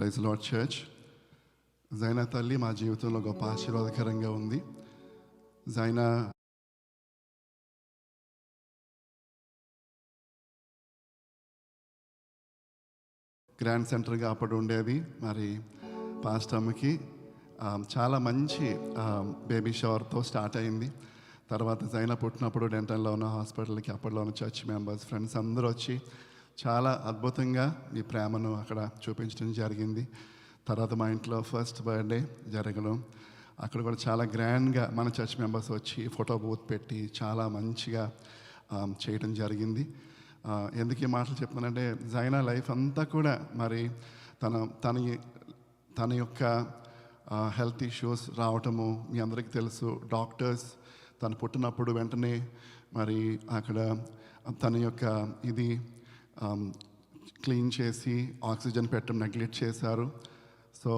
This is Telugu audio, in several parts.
Praise lord church. జైనా తల్లి మా జీవితంలో గొప్ప ఆశీర్వాదకరంగా ఉంది. జైనా గ్రాండ్ సెంటర్గా అప్పుడు ఉండేది. మరి పాస్ట్ అమ్మకి చాలా మంచి బేబీ షవర్తో స్టార్ట్ అయింది. తర్వాత జైనా పుట్టినప్పుడు డెంటల్లో ఉన్న హాస్పిటల్కి అప్పట్లో ఉన్న చర్చ్ మెంబర్స్, ఫ్రెండ్స్ అందరూ వచ్చి చాలా అద్భుతంగా మీ ప్రేమను అక్కడ చూపించడం జరిగింది. తర్వాత మా ఇంట్లో ఫస్ట్ బర్త్డే జరగడం, అక్కడ కూడా చాలా గ్రాండ్గా మన చర్చ్ మెంబర్స్ వచ్చి ఫోటో బూత్ పెట్టి చాలా మంచిగా చేయడం జరిగింది. ఎందుకు ఈ మాటలు చెప్తున్నానంటే, జైనా లైఫ్ అంతా కూడా మరి తన యొక్క హెల్త్ ఇష్యూస్ రావటము మీ అందరికీ తెలుసు. డాక్టర్స్ తను పుట్టినప్పుడు వెంటనే మరి అక్కడ తన యొక్క ఇది క్లీన్ చేసి ఆక్సిజన్ పెట్టడం నెగ్లెక్ట్ చేశారు. సో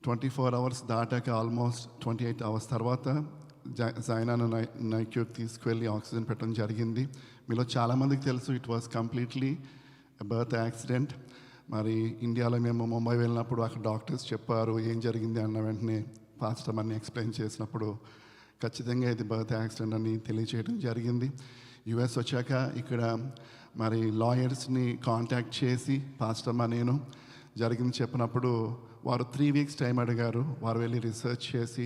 24 hours దాటాక ఆల్మోస్ట్ 28 hours తర్వాత జైనాను నైక్యూకి తీసుకువెళ్ళి ఆక్సిజన్ పెట్టడం జరిగింది. మీలో చాలామందికి తెలుసు, it was completely birth accident. మరి ఇండియాలో మేము ముంబై వెళ్ళినప్పుడు అక్కడ డాక్టర్స్ చెప్పారు ఏం జరిగింది అన్న వెంటనే పాస్టర్ అన్ని ఎక్స్ప్లెయిన్ చేసినప్పుడు ఖచ్చితంగా ఇది బర్త్ యాక్సిడెంట్ అని తెలియచేయడం జరిగింది. యుఎస్ వచ్చాక ఇక్కడ మరి లాయర్స్ని కాంటాక్ట్ చేసి పాస్టర్ నేను జరిగింది చెప్పినప్పుడు వారు 3 weeks టైం అడిగారు. వారు వెళ్ళి రీసెర్చ్ చేసి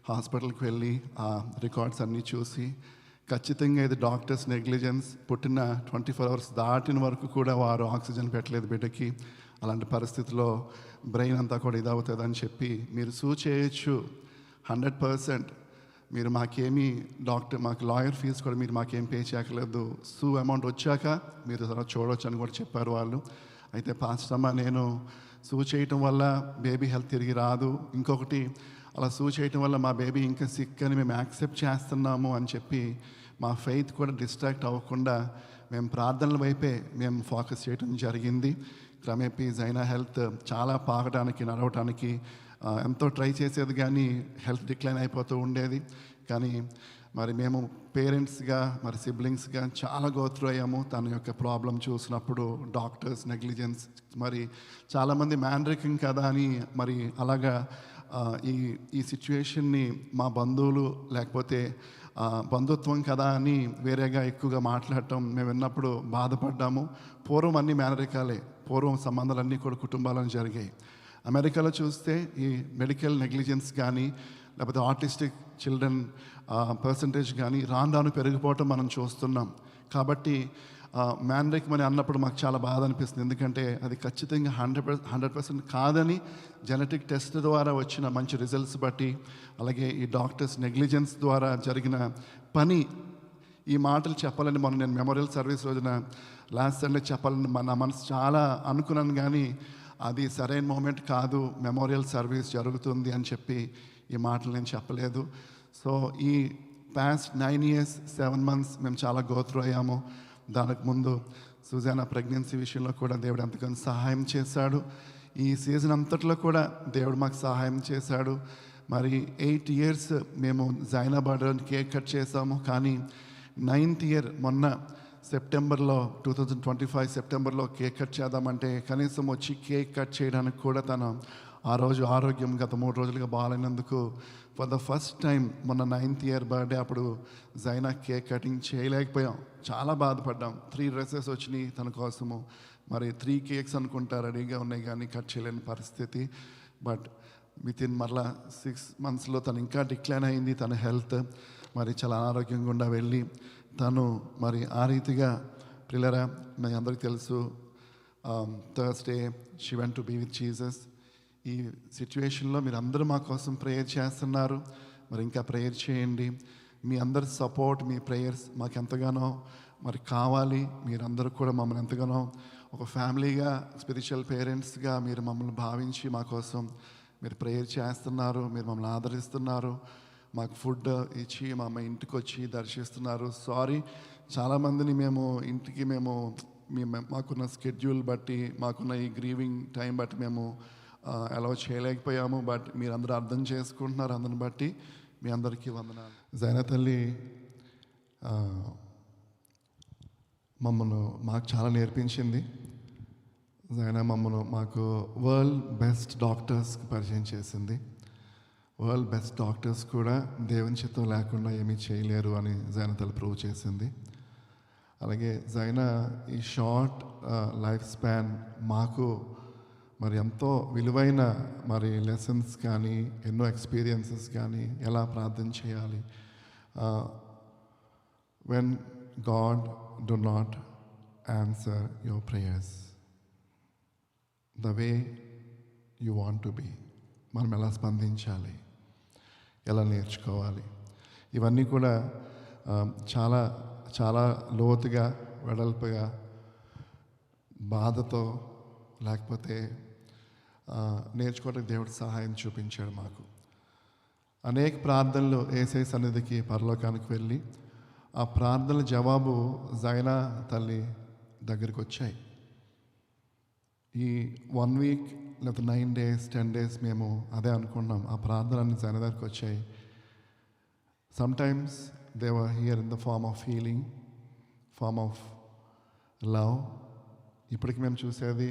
హాస్పిటల్కి వెళ్ళి ఆ రికార్డ్స్ అన్నీ చూసి ఖచ్చితంగా ఇది డాక్టర్స్ నెగ్లిజెన్స్, పుట్టిన 24 hours దాటిన వరకు కూడా వారు ఆక్సిజన్ పెట్టలేదు బిడ్డకి. అలాంటి పరిస్థితిలో బ్రెయిన్ అంతా కూడా ఇదవుతుందని చెప్పి మీరు సూ చేయొచ్చు 100%. మీరు మాకేమీ మాకు లాయర్ ఫీజు కూడా మీరు మాకేం పే చేయక్కర్లేదు, సూ అమౌంట్ వచ్చాక మీరు చూడవచ్చు అని కూడా చెప్పారు వాళ్ళు. అయితే పాస్టర్ నేను సూ చేయటం వల్ల బేబీ హెల్త్ తిరిగి రాదు, ఇంకొకటి అలా సూ చేయటం వల్ల మా బేబీ ఇంకా సిక్ అని మేము యాక్సెప్ట్ చేస్తున్నాము అని చెప్పి మా ఫెయిత్ కూడా డిస్ట్రాక్ట్ అవ్వకుండా మేము ప్రార్థనల వైపే మేము ఫోకస్ చేయడం జరిగింది. క్రమేపీ జైనా హెల్త్ చాలా పాకడానికి నడవటానికి ఎంతో ట్రై చేసేది, కానీ హెల్త్ డిక్లైన్ అయిపోతూ ఉండేది. కానీ మరి మేము పేరెంట్స్గా మరి సిబ్లింగ్స్గా చాలా గోత్రు అయ్యాము. తన యొక్క ప్రాబ్లం చూసినప్పుడు డాక్టర్స్ నెగ్లిజెన్స్, మరి చాలామంది మ్యాన్రికింగ్ కదా అని మరి అలాగా ఈ సిచ్యువేషన్ని మా బంధువులు లేకపోతే బంధుత్వం కదా అని వేరేగా ఎక్కువగా మాట్లాడటం మేము విన్నప్పుడు బాధపడ్డాము. పూర్వం అన్ని మేనరికాలే, పూర్వం సంబంధాలన్నీ కూడా కుటుంబాలను జరిగాయి. అమెరికాలో చూస్తే ఈ మెడికల్ నెగ్లిజెన్స్ కానీ లేకపోతే ఆర్టిస్టిక్ చిల్డ్రన్ పర్సంటేజ్ కానీ రాను పెరిగిపోవటం మనం చూస్తున్నాం. కాబట్టి మ్యాన్రిక్ అని అన్నప్పుడు మాకు చాలా బాధ అనిపిస్తుంది. ఎందుకంటే అది ఖచ్చితంగా 100% కాదని జెనెటిక్ టెస్ట్ ద్వారా వచ్చిన మంచి రిజల్ట్స్ బట్టి, అలాగే ఈ డాక్టర్స్ నెగ్లిజెన్స్ ద్వారా జరిగిన పని. ఈ మాటలు చెప్పాలని నేను మెమోరియల్ సర్వీస్ రోజున లాస్ట్ సండే చెప్పాలని నా మనసు చాలా అనుకున్నాను, కానీ అది సరైన మూమెంట్ కాదు, మెమోరియల్ సర్వీస్ జరుగుతుంది అని చెప్పి ఈ మాటలు నేను చెప్పలేదు. సో ఈ పాస్ట్ 9 years 7 months మేము చాలా గోత్రు అయ్యాము. దానికి ముందు సుజానా ప్రెగ్నెన్సీ విషయంలో కూడా దేవుడు ఎంతగానో సహాయం చేశాడు. ఈ సీజన్ అంతట్లో కూడా దేవుడు మాకు సహాయం చేశాడు. మరి 8 years మేము జైనా బర్త్డే కేక్ కట్ చేసాము, కానీ 9th year మొన్న సెప్టెంబర్లో 2025 సెప్టెంబర్లో కేక్ కట్ చేద్దామంటే కనీసం వచ్చి కేక్ కట్ చేయడానికి కూడా తను ఆ రోజు ఆరోగ్యం గత 3 రోజులుగా బాగాలేనందుకు ఫర్ ద ఫస్ట్ టైం మొన్న 9th year బర్త్డే అప్పుడు జైనా కేక్ కటింగ్ చేయలేకపోయాం. చాలా బాధపడ్డాం. 3 dresses వచ్చినాయి తన కోసము, మరి 3 cakes అనుకుంటా రెడీగా ఉన్నాయి, కానీ కట్ చేయలేని పరిస్థితి. బట్ వితిన్ మరలా 6 monthsలో తను ఇంకా డిక్లైన్ అయింది తన హెల్త్. మరి చాలా అనారోగ్యం గుండా వెళ్ళి తను మరి ఆ రీతిగా పిల్లరా మీ అందరికీ తెలుసు, Thursday she went to be with Jesus. ఈ సిచ్యువేషన్లో మీరు అందరూ మా కోసం ప్రేయర్ చేస్తున్నారు. మరి ఇంకా ప్రేయర్ చేయండి. మీ అందరి సపోర్ట్, మీ ప్రేయర్స్ మాకు ఎంతగానో మరి కావాలి. మీరందరూ కూడా మమ్మల్ని ఎంతగానో ఒక ఫ్యామిలీగా, స్పిరిచువల్ పేరెంట్స్గా మీరు మమ్మల్ని భావించి మా కోసం మీరు ప్రేయర్ చేస్తున్నారు. మీరు మమ్మల్ని ఆదరిస్తున్నారు. మాకు ఫుడ్ ఇచ్చి మా అమ్మ ఇంటికి వచ్చి దర్శిస్తున్నారు. సారీ, చాలామందిని మేము ఇంటికి మాకున్న స్కెడ్యూల్ బట్టి, మాకున్న ఈ గ్రీవింగ్ టైం బట్టి మేము అలౌ చేయలేకపోయాము. బట్ మీరు అందరూ అర్థం చేసుకుంటున్నారు. అందుని బట్టి మీ అందరికీ వందనాలు. జైనా తల్లి మాకు చాలా నేర్పించింది. జైనా మమ్మను మాకు వరల్డ్ బెస్ట్ డాక్టర్స్కి పరిచయం చేసింది. వరల్డ్ బెస్ట్ డాక్టర్స్ కూడా దేవుని చిత్తం లేకుండా ఏమీ చేయలేరు అని జైనా తల్లి ప్రూవ్ చేసింది. అలాగే జైనా ఈ షార్ట్ లైఫ్ స్పాన్ మాకు మరి ఎంతో విలువైన మరి లెసన్స్ కానీ ఎన్నో ఎక్స్పీరియన్సెస్ కానీ ఎలా ప్రార్థన చేయాలి, when God do not answer your prayers the way you want to be, మనం ఎలా స్పందించాలి, ఎలా నేర్చుకోవాలి, ఇవన్నీ కూడా చాలా చాలా లోతుగా వెడల్పుగా బాధతో లేకపోతే నేర్చుకోవడానికి దేవుడు సహాయం చూపించాడు మాకు. అనేక ప్రార్థనలు యేసయ్య సన్నిధికి పరలోకానికి వెళ్ళి ఆ ప్రార్థనల జవాబు జైనా తల్లి దగ్గరికి వచ్చాయి. ఈ 1 వీక్ లేకపోతే 9 days 10 days మేము అదే అనుకున్నాం. ఆ ప్రార్థనలన్నీ జైనా దగ్గరికి వచ్చాయి. Sometimes they were here in the form of healing, form of love. ఇప్పటికి మేము చూసేది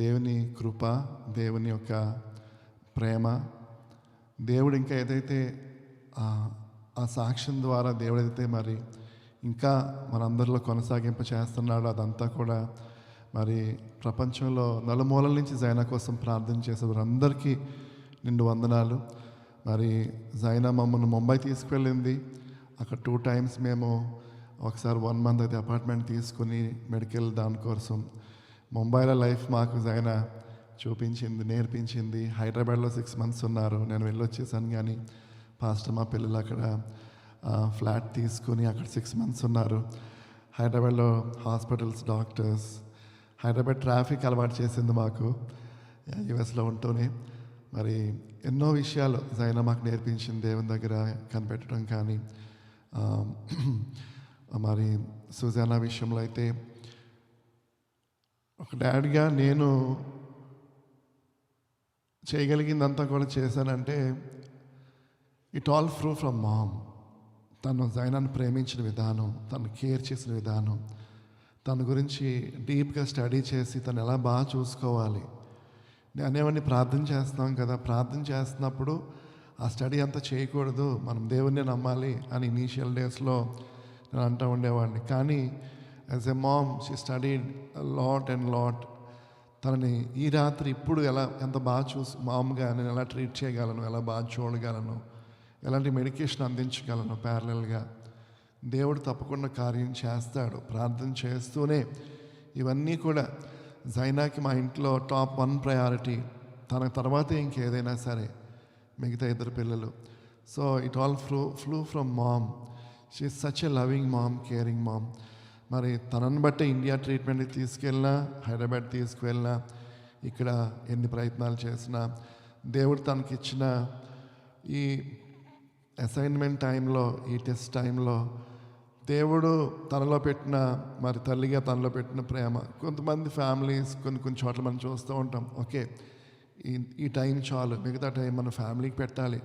దేవుని కృప, దేవుని యొక్క ప్రేమ. దేవుడు ఇంకా ఏదైతే ఆ సాక్ష్యం ద్వారా దేవుడు ఏదైతే మరి ఇంకా మనందరిలో కొనసాగింప చేస్తున్నాడో అదంతా కూడా మరి ప్రపంచంలో నలుమూలల నుంచి జైనా కోసం ప్రార్థన చేసే వారందరికీ నిండు వందనాలు. మరి జైనా మమ్మల్ని ముంబై తీసుకువెళ్ళింది. అక్కడ 2 times మేము ఒకసారి 1 month అయితే అపార్ట్మెంట్ తీసుకుని మెడికల్ దానికోసం ముంబైలో లైఫ్ మాకు జైనా చూపించింది, నేర్పించింది. హైదరాబాద్లో 6 months ఉన్నారు. నేను వెళ్ళొచ్చేసాను, కానీ పాస్టర్ మా పిల్లలు అక్కడ ఫ్లాట్ తీసుకుని అక్కడ 6 months ఉన్నారు. హైదరాబాద్లో హాస్పిటల్స్, డాక్టర్స్, హైదరాబాద్ ట్రాఫిక్ అలవాటు చేసింది మాకు యుఎస్లో ఉంటూనే. మరి ఎన్నో విషయాలు జైనా మాకు నేర్పించింది, దేవుని దగ్గర కనిపెట్టడం కానీ. మరి సుజానా విషయంలో అయితే ఒక డాడీగా నేను చేయగలిగిందంతా కూడా చేశానంటే ఇట్ ఆల్ ఫ్రమ్ మామ్. తను జైనాను ప్రేమించిన విధానం, తను కేర్ చేసిన విధానం, తన గురించి డీప్గా స్టడీ చేసి తను ఎలా బాగా చూసుకోవాలి అనేవన్నీ ప్రార్థన చేస్తాం కదా. ప్రార్థన చేస్తున్నప్పుడు ఆ స్టడీ అంతా చేయకూడదు, మనం దేవుణ్ణి నమ్మాలి అని ఇనీషియల్ డేస్లో నేను అంటూ ఉండేవాడిని. కానీ as a ma'am she studied lot and lot. తనని ఈ రాత్రి ఇప్పుడు ఎంత బాగా మామ్గా నేను ఎలా ట్రీట్ చేయగలను, ఎలా బాగా చూడగలను, ఎలాంటి మెడికేషన్ అందించగలను ప్యారలల్గా. దేవుడు తప్పకుండా కార్యం చేస్తాడు. ప్రార్థన చేస్తూనే ఇవన్నీ కూడా జైనాకి మా ఇంట్లో టాప్ 1 ప్రయారిటీ. తన తర్వాత ఇంకేదైనా సరే మిగతా 2 పిల్లలు. So it all flew from mom. She is such a loving mom, caring mom. మరి తనని బట్టి ఇండియా ట్రీట్మెంట్కి తీసుకెళ్ళినా, హైదరాబాద్ తీసుకువెళ్ళినా, ఇక్కడ ఎన్ని ప్రయత్నాలు చేసినా దేవుడు తనకిచ్చిన ఈ అసైన్మెంట్ టైంలో, ఈ టెస్ట్ టైంలో దేవుడు తనలో పెట్టిన మరి తల్లిగా తనలో పెట్టిన ప్రేమ. కొంతమంది ఫ్యామిలీస్ కొన్ని చోట్ల మనం చూస్తూ ఉంటాం, ఓకే ఈ టైం చాలు, మిగతా టైం మన ఫ్యామిలీకి పెట్టాలి,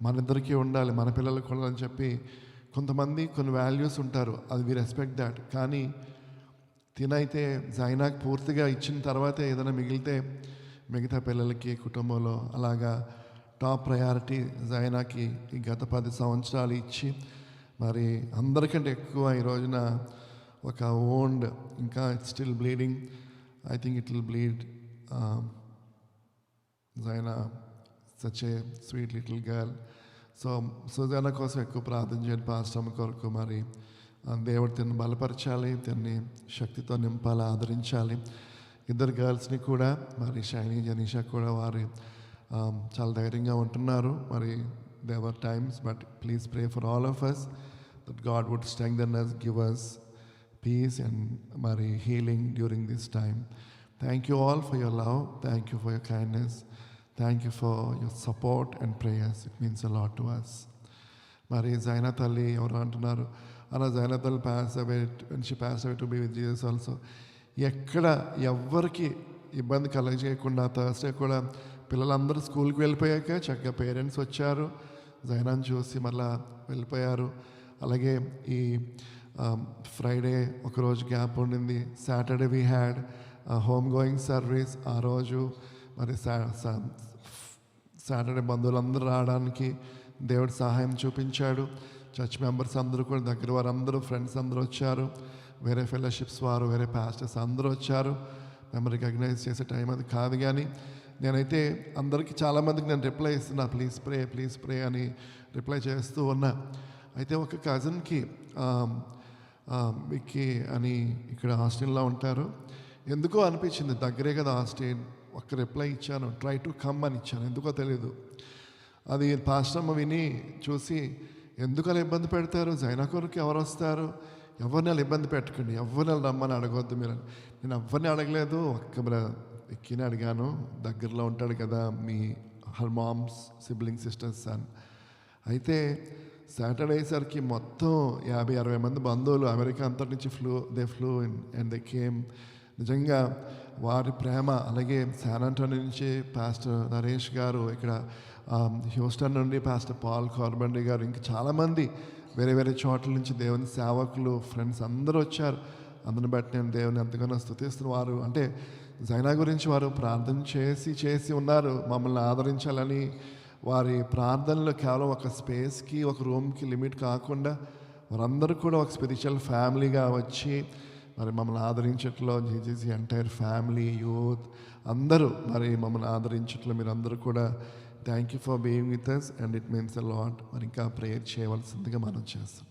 మన ఇద్దరికీ ఉండాలి, మన పిల్లలకు కూడా అని చెప్పి కొంతమంది కొన్ని వాల్యూస్ ఉంటారు. అది వి రెస్పెక్ట్ దాట్. కానీ తినైతే జైనాకి పూర్తిగా ఇచ్చిన తర్వాతే ఏదైనా మిగిలితే మిగతా పిల్లలకి, కుటుంబంలో అలాగా టాప్ ప్రయారిటీ జైనాకి ఈ గత 10 సంవత్సరాలు ఇచ్చి మరి అందరికంటే ఎక్కువ ఈ రోజున ఒక ఓండ్, ఇంకా it's still bleeding. I think it will bleed. Jaina such a sweet little girl. So Susanna కోసం ఎక్కువ ప్రార్థన చేయండి, పాస్టర్ కొరకు. మరి దేవుడు తిని బలపరచాలి, తిని శక్తితో నింపాలి, ఆదరించాలి. 2 గర్ల్స్ని కూడా, మరి షైనీ, జనీషా కూడా వారు చాలా ధైర్యంగా ఉంటున్నారు. మరి there were times, but please pray for all of us that God would strengthen us, give us peace and mari healing during this time. Thank you all for your love. Thank you for your kindness. Thank you for your support and prayers. It means a lot to us. Mari Zaina Tali ఎవరు అంటున్నారు, అలా జైనా తల్లి pass away, when she passed away to be with Jesus also. ఎక్కడ ఎవరికి ఇబ్బంది కలగజేయకుండా థర్స్డే కూడా పిల్లలందరూ స్కూల్కి వెళ్ళిపోయాక చక్కగా పేరెంట్స్ వచ్చారు, జైనాన్ని చూసి మళ్ళా వెళ్ళిపోయారు. అలాగే ఈ ఫ్రైడే ఒకరోజు గ్యాప్ ఉండింది. Saturday we had home going service ఆ రోజు మరి సాటర్డే బంధువులందరూ రావడానికి దేవుడు సహాయం చూపించాడు. చర్చ్ మెంబర్స్ అందరూ కూడా దగ్గర వారందరూ ఫ్రెండ్స్ అందరూ వచ్చారు. వేరే ఫెలోషిప్స్ వారు, వేరే పాస్టర్స్ అందరూ వచ్చారు. మేము రికగ్నైజ్ చేసే టైం అది కాదు, కానీ నేనైతే అందరికీ చాలామందికి నేను రిప్లై ఇస్తున్నా, ప్లీజ్ ప్రే అని రిప్లై చేస్తూ ఉన్నా. అయితే ఒక కజిన్కి మిక్కీ అని ఇక్కడ హాస్టల్లో ఉంటారు, ఎందుకో అనిపించింది దగ్గరే కదా హాస్టల్, ఒక రిప్లై ఇచ్చాను, ట్రై టు కమ్ అని ఇచ్చాను. ఎందుకో తెలియదు, అది పాస్టమ్మ విని చూసి ఎందుకు అలా ఇబ్బంది పెడతారు, జైనా కొరకు ఎవరు వస్తారు, ఎవరిని అలా ఇబ్బంది పెట్టకండి, ఎవరిని అలా రమ్మని అడగవద్దు మీరు. నేను ఎవరిని అడగలేదు, ఒక్క ఎక్కిని అడిగాను, దగ్గరలో ఉంటాడు కదా మీ హర్ మామ్స్ సిబ్లింగ్ సిస్టర్స్ అని. అయితే సాటర్డే సరికి మొత్తం 50-60 మంది బంధువులు అమెరికా అంతటి నుంచి they flu in and they came. నిజంగా వారి ప్రేమ, అలాగే శాన్ ఆంటోనియో నుంచి పాస్టర్ నరేష్ గారు, ఇక్కడ హ్యూస్టన్ నుండి పాస్టర్ పాల్ కార్బండి గారు, ఇంకా చాలామంది వేరే వేరే చోట్ల నుంచి దేవుని సేవకులు, ఫ్రెండ్స్ అందరూ వచ్చారు. అందుని బట్టి నేను దేవుని ఎంతగానో స్తుతిస్తున్నాను. వారు అంటే జైనా గురించి వారు ప్రార్థన చేసి ఉన్నారు మమ్మల్ని ఆదరించాలని. వారి ప్రార్థనలు కేవలం ఒక స్పేస్కి, ఒక రూమ్కి లిమిట్ కాకుండా వారందరూ కూడా ఒక స్పిరిచువల్ ఫ్యామిలీగా వచ్చి మరి మమ్మల్ని ఆదరించట్లో జీజీసీ ఎంటైర్ ఫ్యామిలీ, యూత్ అందరూ మరి మమ్మల్ని ఆదరించట్లో మీరు అందరూ కూడా thank you for being with us and it means a lot. మరి ఇంకా ప్రేయర్ చేయవలసిందిగా మనం చేస్తాం.